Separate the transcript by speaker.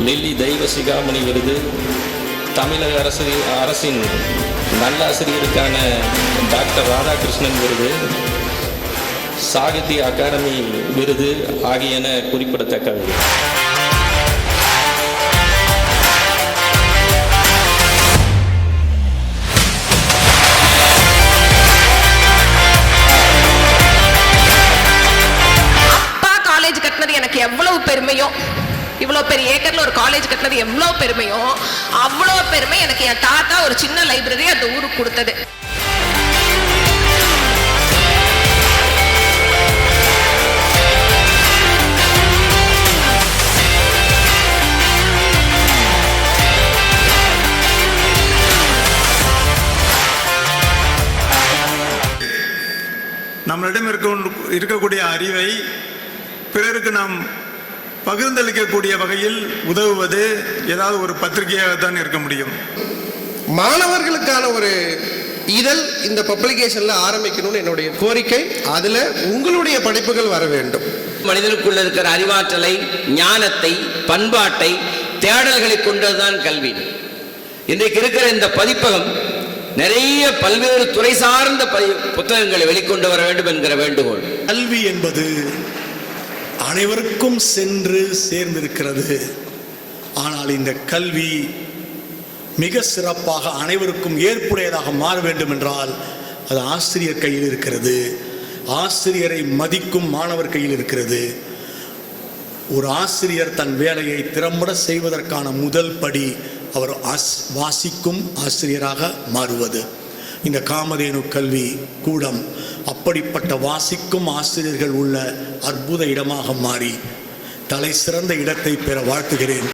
Speaker 1: நெல்லி தெய்வ சிகாமணி விருது, தமிழக அரசின் நல்லாசிரியருக்கான டாக்டர் ராதாகிருஷ்ணன் விருது, சாகித்ய அகாடமி விருது ஆகியன குறிப்பிடத்தக்கவை.
Speaker 2: எனக்கு எவ்வளவு பெருமையோ, இவ்வளவு பெரிய ஏக்கர்ல ஒரு காலேஜ் கட்டினது எவ்வளவு பெருமையோ, அவ்வளவு பெருமை எனக்கு என் தாத்தா ஒரு சின்ன லைப்ரரி அந்த ஊருக்கு கொடுத்தது.
Speaker 3: நம்மளிடம் இருக்கக்கூடிய அறிவை பிறருக்கு நாம் பகிர்ந்தளிக்கக்கூடிய வகையில் உதவுவது ஏதாவது ஒரு பத்திரிகையாகத்தான் இருக்க முடியும்.
Speaker 4: மாணவர்களுக்கான ஒரு இதழ் இந்த பப்ளிகேஷன்ல ஆரம்பிக்கணும்னு என்னுடைய கோரிக்கை. அதுல உங்களுடைய படைப்புகள் வர வேண்டும்.
Speaker 5: மனிதனுக்குள்ள இருக்கிற அறிவாற்றலை, ஞானத்தை, பண்பாட்டை, தேடல்களை கொண்டதுதான் கல்வி. இன்றைக்கு இருக்கிற இந்த பதிப்பகம் நிறைய பல்வேறு துறை சார்ந்த புத்தகங்களை வெளிக்கொண்டு வர வேண்டும் என்கிற வேண்டுகோள்.
Speaker 6: கல்வி என்பது அனைவருக்கும் சென்று சேர்ந்திருக்கிறது. ஆனால் இந்த கல்வி மிக சிறப்பாக அனைவருக்கும் ஏற்புடையதாக மாற வேண்டும் என்றால் அது ஆசிரியர் கையில் இருக்கிறது. ஆசிரியரை மதிக்கும் மாணவர் கையில் இருக்கிறது. ஒரு ஆசிரியர் தன் வேலையை திறம்பட செய்வதற்கான முதல் படி அவர் வாசிக்கும் ஆசிரியராக மாறுவது. இந்த காமதேனு கல்வி கூடம் அப்படிப்பட்ட வாசிக்கும் ஆசிரியர்கள் உள்ள அற்புத இடமாக மாறி தலை சிறந்த இடத்தை பெற வாழ்த்துகிறேன்.